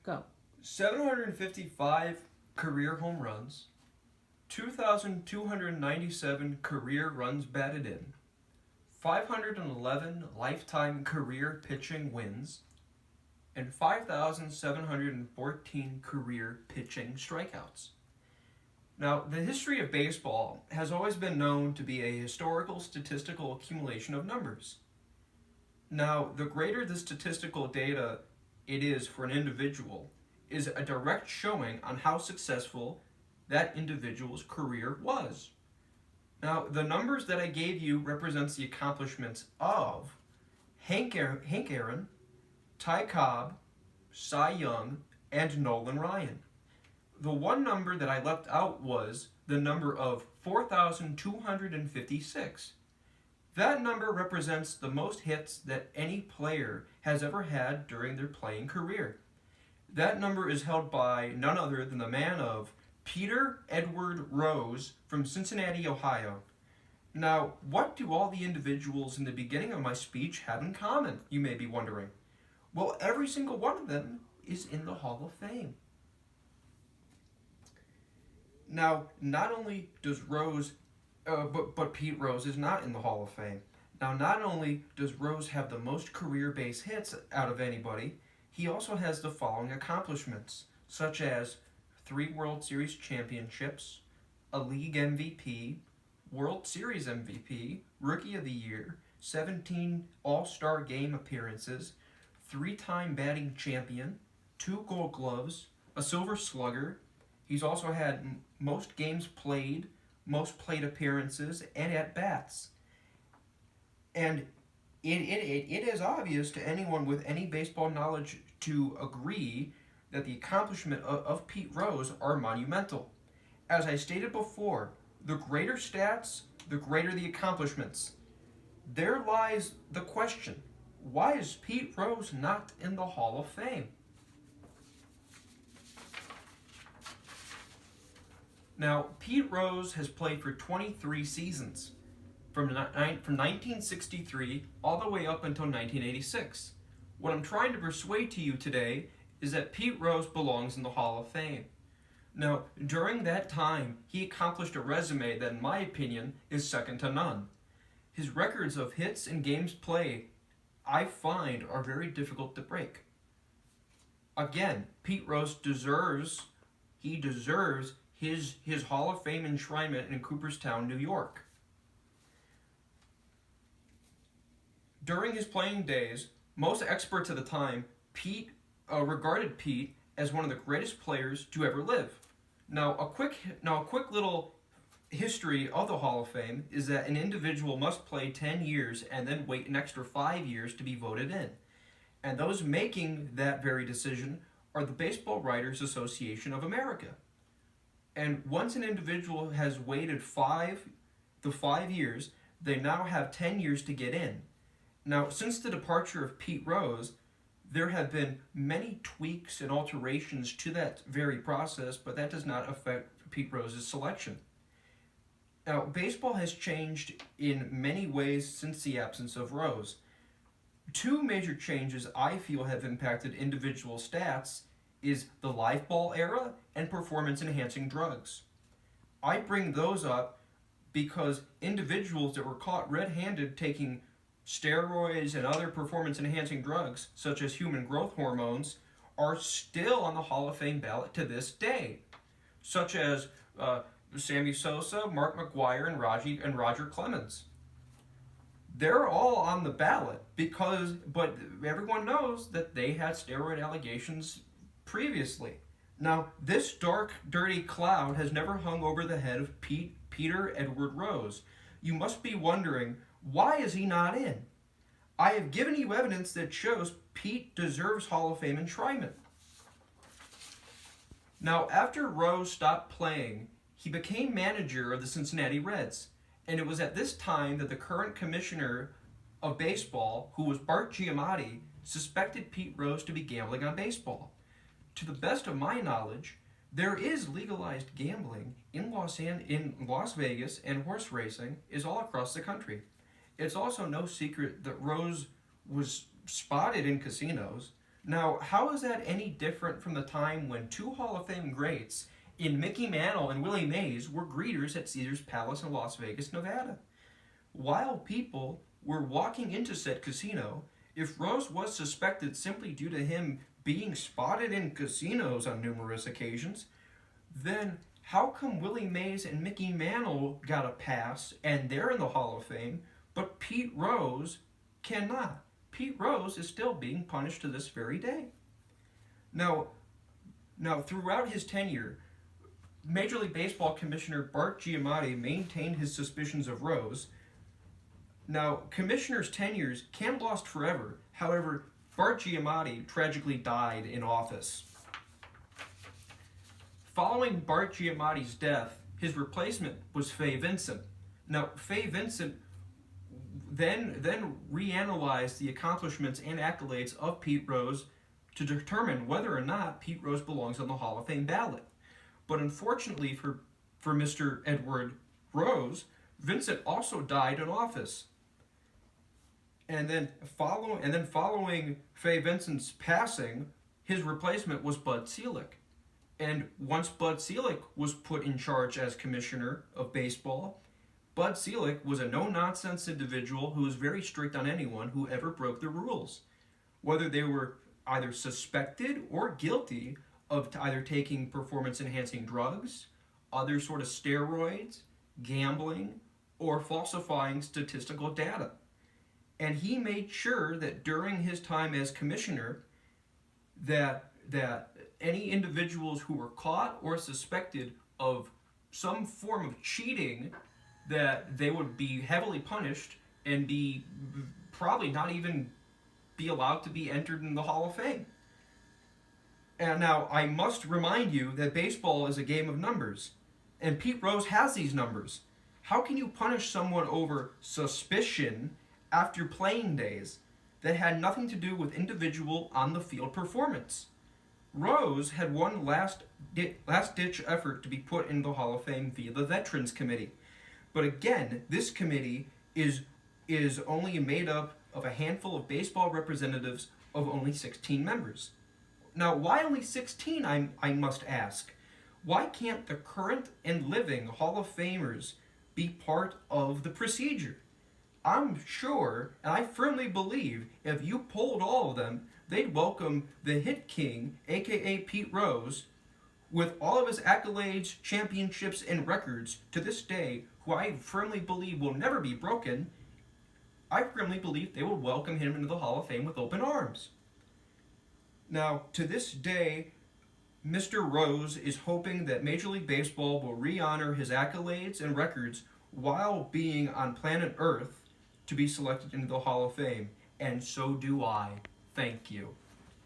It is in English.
Go. 755 career home runs, 2,297 career runs batted in, 511 lifetime career pitching wins, and 5,714 career pitching strikeouts. Now, the history of baseball has always been known to be a historical statistical accumulation of numbers. Now, the greater the statistical data it is for an individual is a direct showing on how successful that individual's career was. Now, the numbers that I gave you represents the accomplishments of Hank Aaron, Ty Cobb, Cy Young, and Nolan Ryan. The one number that I left out was the number of 4,256. That number represents the most hits that any player has ever had during their playing career. That number is held by none other than the man of Peter Edward Rose from Cincinnati, Ohio. Now, what do all the individuals in the beginning of my speech have in common, you may be wondering? Well, every single one of them is in the Hall of Fame. Now, not only does Rose, but Pete Rose is not in the Hall of Fame. Now, not only does Rose have the most career base hits out of anybody, he also has the following accomplishments, such as 3 World Series championships, a league MVP, World Series MVP, Rookie of the Year, 17 All-Star Game appearances, 3-time batting champion, 2 Gold Gloves, a Silver Slugger. He's also had most games played, most plate appearances, and at-bats. And it is obvious to anyone with any baseball knowledge to agree that the accomplishment of Pete Rose are monumental. As I stated before, the greater stats, the greater the accomplishments. There lies the question, why is Pete Rose not in the Hall of Fame? Now, Pete Rose has played for 23 seasons, from 1963 all the way up until 1986. What I'm trying to persuade to you today is that Pete Rose belongs in the Hall of Fame. Now, during that time, he accomplished a resume that, in my opinion, is second to none. His records of hits and games played, I find, are very difficult to break. Again, Pete Rose deserves his Hall of Fame enshrinement in Cooperstown, New York. During his playing days, most experts at the time regarded Pete as one of the greatest players to ever live. Now, a quick little history of the Hall of Fame is that an individual must play 10 years and then wait an extra 5 years to be voted in. And those making that very decision are the Baseball Writers Association of America. And once an individual has waited the 5 years, they now have 10 years to get in. Now, since the departure of Pete Rose, there have been many tweaks and alterations to that very process, but that does not affect Pete Rose's selection. Now, baseball has changed in many ways since the absence of Rose. 2 major changes I feel have impacted individual stats is the live ball era and performance-enhancing drugs. I bring those up because individuals that were caught red-handed taking steroids and other performance-enhancing drugs, such as human growth hormones, are still on the Hall of Fame ballot to this day, such as Sammy Sosa, Mark McGwire, and Roger Clemens. They're all on the ballot but everyone knows that they had steroid allegations previously. Now, this dark, dirty cloud has never hung over the head of Peter Edward Rose. You must be wondering, why is he not in? I have given you evidence that shows Pete deserves Hall of Fame enshrinement. Now, after Rose stopped playing, he became manager of the Cincinnati Reds, and it was at this time that the current commissioner of baseball, who was Bart Giamatti, suspected Pete Rose to be gambling on baseball. To the best of my knowledge, there is legalized gambling in Las Vegas, and horse racing is all across the country. It's also no secret that Rose was spotted in casinos, Now, how is that any different from the time when two Hall of Fame greats in Mickey Mantle and Willie Mays were greeters at Caesar's Palace in Las Vegas, Nevada? While people were walking into said casino, if Rose was suspected simply due to him being spotted in casinos on numerous occasions, then how come Willie Mays and Mickey Mantle got a pass and they're in the Hall of Fame, but Pete Rose cannot? Pete Rose is still being punished to this very day. Now, throughout his tenure, Major League Baseball Commissioner Bart Giamatti maintained his suspicions of Rose. Now, commissioners' tenures can last forever. However, Bart Giamatti tragically died in office. Following Bart Giamatti's death, his replacement was Fay Vincent. Now, Fay Vincent then reanalyzed the accomplishments and accolades of Pete Rose to determine whether or not Pete Rose belongs on the Hall of Fame ballot. But unfortunately for Mr. Edward Rose, Vincent also died in office. And then following Fay Vincent's passing, his replacement was Bud Selig. And once Bud Selig was put in charge as commissioner of baseball, Bud Selig was a no-nonsense individual who was very strict on anyone who ever broke the rules, whether they were either suspected or guilty of either taking performance-enhancing drugs, other sort of steroids, gambling, or falsifying statistical data. And he made sure that during his time as commissioner that any individuals who were caught or suspected of some form of cheating, that they would be heavily punished and be probably not even be allowed to be entered in the Hall of Fame. And now, I must remind you that baseball is a game of numbers, and Pete Rose has these numbers. How can you punish someone over suspicion after playing days that had nothing to do with individual on-the-field performance? Rose had one last-ditch effort to be put in the Hall of Fame via the Veterans Committee. But again, this committee is only made up of a handful of baseball representatives of only 16 members. Now, why only 16, I must ask? Why can't the current and living Hall of Famers be part of the procedure? I'm sure, and I firmly believe, if you polled all of them, they'd welcome the Hit King, aka Pete Rose, with all of his accolades, championships, and records to this day, who I firmly believe will never be broken. I firmly believe they will welcome him into the Hall of Fame with open arms. Now, to this day, Mr. Rose is hoping that Major League Baseball will re-honor his accolades and records while being on planet Earth to be selected into the Hall of Fame. And so do I. Thank you.